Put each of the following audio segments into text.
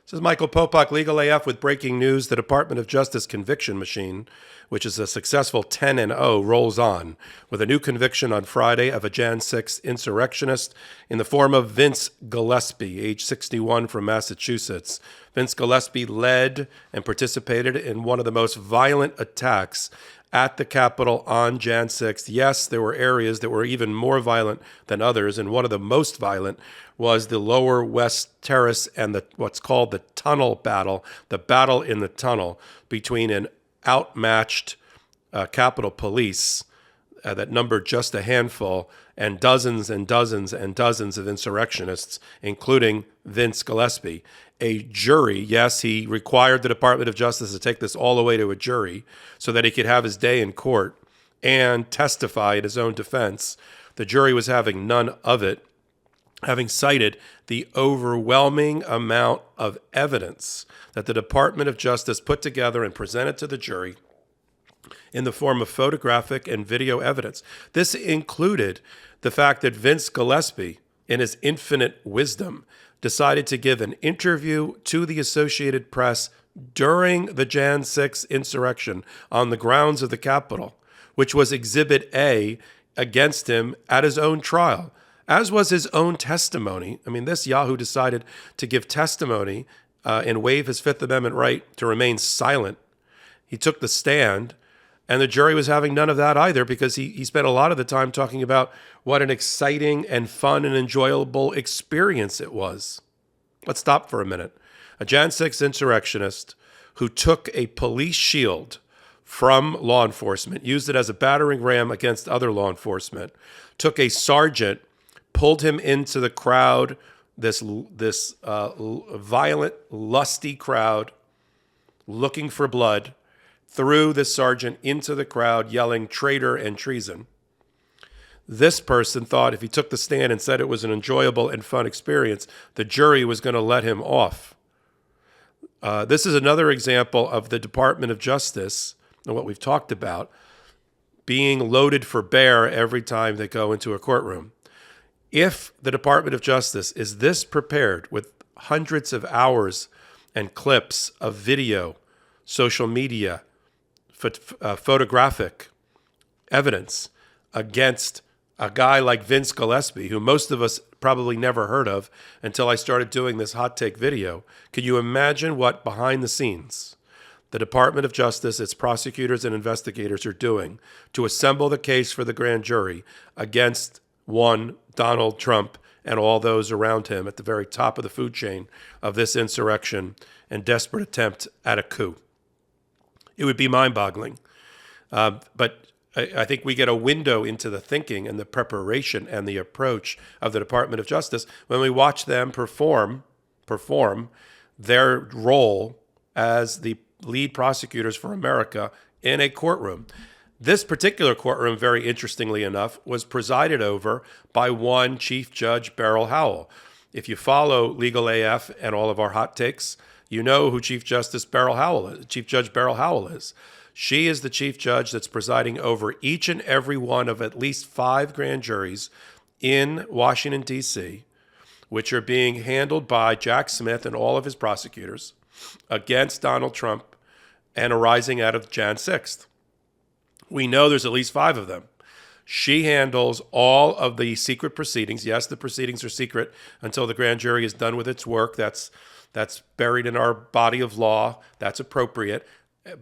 This is Michael Popok, Legal AF, with breaking news. The Department of Justice conviction machine, which is a successful 10-0, rolls on with a new conviction on Friday of a Jan 6 insurrectionist in the form of Vince Gillespie, age 61, from Massachusetts. Vince Gillespie led and participated in one of the most violent attacks at the Capitol on Jan 6th. Yes, there were areas that were even more violent than others, and one of the most violent was the Lower West Terrace and what's called the tunnel battle, the battle in the tunnel between an outmatched Capitol Police that numbered just a handful and dozens and dozens and dozens of insurrectionists, including Vince Gillespie. A jury, yes, he required the Department of Justice to take this all the way to a jury so that he could have his day in court and testify in his own defense. The jury was having none of it, having cited the overwhelming amount of evidence that the Department of Justice put together and presented to the jury in the form of photographic and video evidence. This included the fact that Vince Gillespie, in his infinite wisdom, decided to give an interview to the Associated Press during the Jan 6 insurrection on the grounds of the Capitol, which was Exhibit A against him at his own trial, as was his own testimony. I mean, this Yahoo decided to give testimony and waive his Fifth Amendment right to remain silent. He took the stand, and the jury was having none of that either, because he spent a lot of the time talking about what an exciting and fun and enjoyable experience it was. Let's stop for a minute. A Jan 6 insurrectionist who took a police shield from law enforcement, used it as a battering ram against other law enforcement, took a sergeant, pulled him into the crowd, this violent, lusty crowd looking for blood, threw this sergeant into the crowd yelling traitor and treason. This person thought if he took the stand and said it was an enjoyable and fun experience, the jury was going to let him off. This is another example of the Department of Justice and what we've talked about being loaded for bear every time they go into a courtroom. If the Department of Justice is this prepared with hundreds of hours and clips of video, social media, photographic evidence against a guy like Vince Gillespie, who most of us probably never heard of until I started doing this hot take video, can you imagine what behind the scenes the Department of Justice, its prosecutors and investigators are doing to assemble the case for the grand jury against one Donald Trump and all those around him at the very top of the food chain of this insurrection and desperate attempt at a coup? It would be mind-boggling. But I think we get a window into the thinking and the preparation and the approach of the Department of Justice when we watch them perform their role as the lead prosecutors for America in a courtroom. This particular courtroom, very interestingly enough, was presided over by one Chief Judge Beryl Howell. If you follow Legal AF and all of our hot takes, you know who Chief Judge Beryl Howell is. She is the chief judge that's presiding over each and every one of at least 5 grand juries in Washington, D.C., which are being handled by Jack Smith and all of his prosecutors against Donald Trump and arising out of Jan 6th. We know there's at least 5 of them. She handles all of the secret proceedings. Yes, the proceedings are secret until the grand jury is done with its work. That's buried in our body of law. That's appropriate.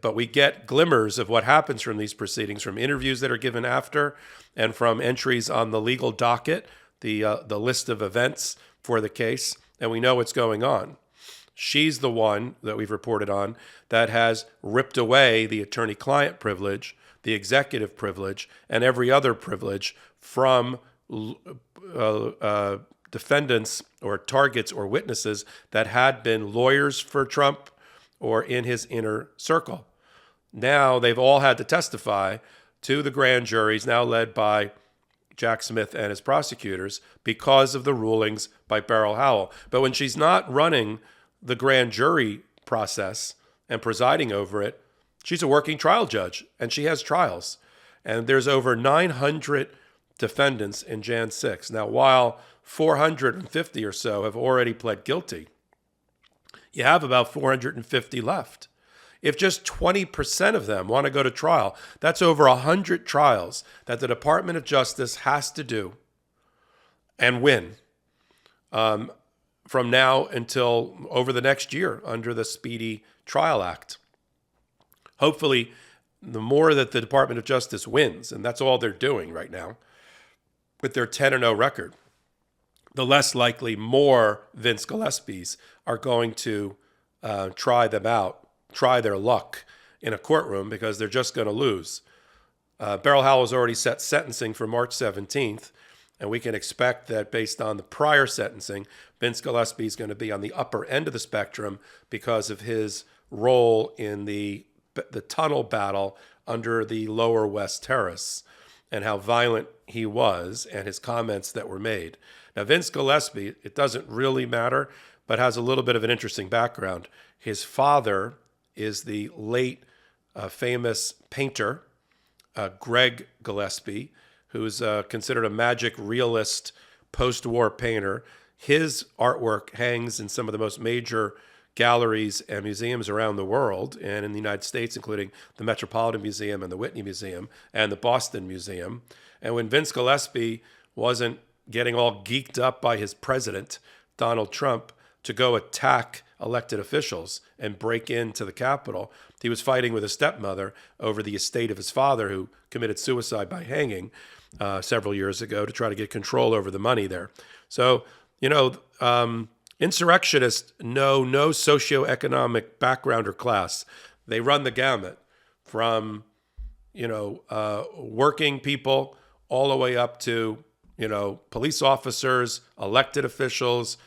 But we get glimmers of what happens from these proceedings, from interviews that are given after and from entries on the legal docket, the list of events for the case, and we know what's going on. She's the one that we've reported on that has ripped away the attorney-client privilege, the executive privilege, and every other privilege from defendants or targets or witnesses that had been lawyers for Trump or in his inner circle. Now they've all had to testify to the grand juries, now led by Jack Smith and his prosecutors, because of the rulings by Beryl Howell. But when she's not running the grand jury process and presiding over it, she's a working trial judge, and she has trials. And there's over 900 defendants in Jan 6. Now, while 450 or so have already pled guilty, You have about 450 left. If just 20% of them want to go to trial, that's over 100 trials that the Department of Justice has to do and win from now until over the next year under the Speedy Trial Act. Hopefully, the more that the Department of Justice wins, and that's all they're doing right now with their 10-0 record, the less likely more Vince Gillespie's are going to try their luck in a courtroom because they're just going to lose. Beryl Howell's already set sentencing for March 17th, and we can expect that based on the prior sentencing, Vince Gillespie is going to be on the upper end of the spectrum because of his role in the tunnel battle under the Lower West Terrace and how violent he was and his comments that were made. Now, Vince Gillespie, it doesn't really matter, but has a little bit of an interesting background. His father is the late famous painter, Greg Gillespie, who's considered a magic realist post-war painter. His artwork hangs in some of the most major galleries and museums around the world and in the United States, including the Metropolitan Museum and the Whitney Museum and the Boston Museum. And when Vince Gillespie wasn't getting all geeked up by his president, Donald Trump, to go attack elected officials and break into the Capitol, he was fighting with his stepmother over the estate of his father, who committed suicide by hanging several years ago, to try to get control over the money there. So, insurrectionists know no socioeconomic background or class. They run the gamut from, working people all the way up to, police officers, elected officials,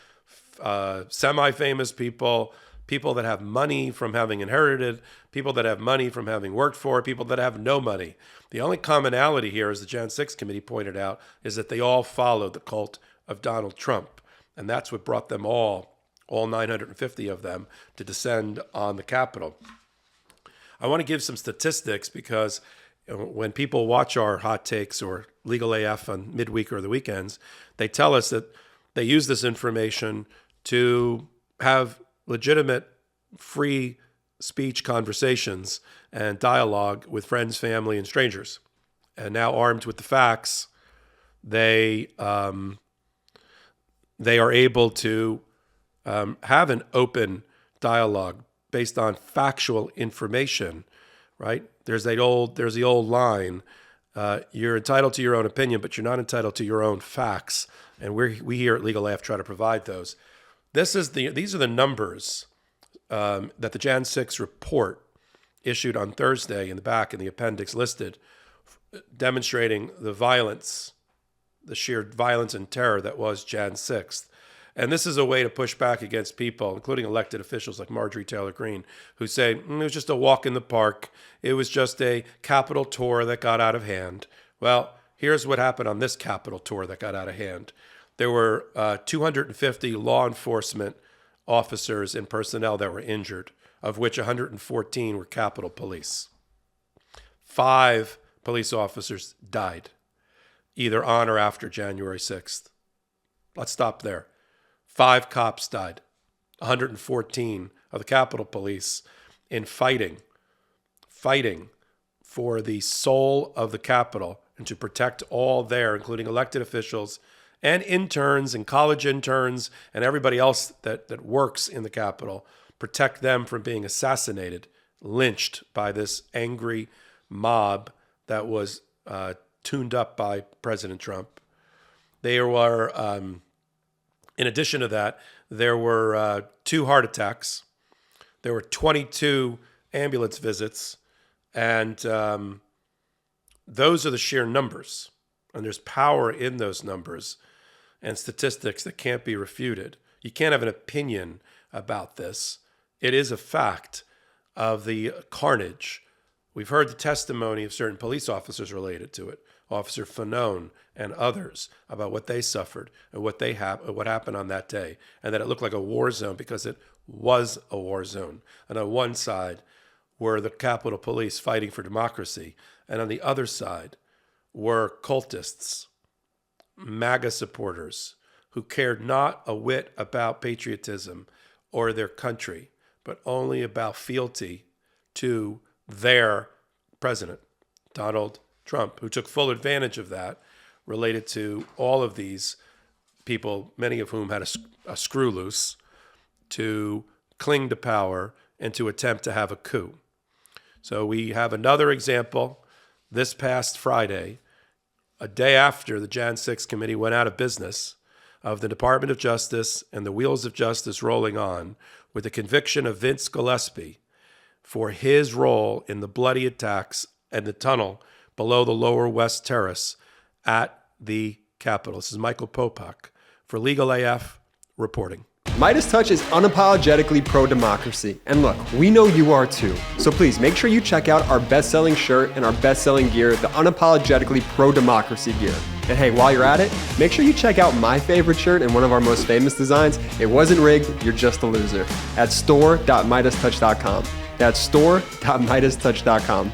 semi-famous people, people that have money from having inherited, people that have money from having worked for, people that have no money. The only commonality here, as the Jan 6 committee pointed out, is that they all followed the cult of Donald Trump. And that's what brought them all 950 of them, to descend on the Capitol. I want to give some statistics because when people watch our hot takes or Legal AF on midweek or the weekends, they tell us that they use this information to have legitimate free speech conversations and dialogue with friends, family, and strangers. And now, armed with the facts, they are able to have an open dialogue based on factual information, right? There's the old line, you're entitled to your own opinion, but you're not entitled to your own facts. And we here at Legal AF try to provide those. These are the numbers that the Jan 6 report issued on Thursday in the back in the appendix listed, demonstrating the violence, the sheer violence and terror that was Jan 6th. And this is a way to push back against people, including elected officials like Marjorie Taylor Greene, who say it was just a walk in the park. It was just a Capitol tour that got out of hand. Well, here's what happened on this Capitol tour that got out of hand. There were 250 law enforcement officers and personnel that were injured, of which 114 were Capitol Police. 5 police officers died, either on or after January 6th. Let's stop there. 5 cops died, 114 of the Capitol Police in fighting for the soul of the Capitol and to protect all there, including elected officials and interns and college interns and everybody else that works in the Capitol, protect them from being assassinated, lynched by this angry mob that was tuned up by President Trump. They were... In addition to that, there were 2 heart attacks. There were 22 ambulance visits. And those are the sheer numbers. And there's power in those numbers and statistics that can't be refuted. You can't have an opinion about this. It is a fact of the carnage. We've heard the testimony of certain police officers related to it. Officer Fanone and others, about what they suffered and what happened on that day, and that it looked like a war zone because it was a war zone. And on one side were the Capitol Police fighting for democracy, and on the other side were cultists, MAGA supporters, who cared not a whit about patriotism or their country, but only about fealty to their president, Donald Trump, who took full advantage of that, related to all of these people, many of whom had a screw loose, to cling to power and to attempt to have a coup. So we have another example this past Friday, a day after the Jan 6 committee went out of business, of the Department of Justice and the wheels of justice rolling on with the conviction of Vince Gillespie for his role in the bloody attacks and the tunnel below the Lower West Terrace at the Capitol. This is Michael Popok for Legal AF reporting. MeidasTouch is unapologetically pro-democracy. And look, we know you are too. So please make sure you check out our best-selling shirt and our best-selling gear, the unapologetically pro-democracy gear. And hey, while you're at it, make sure you check out my favorite shirt and one of our most famous designs. It wasn't rigged, you're just a loser. At store.meidastouch.com. That's store.meidastouch.com.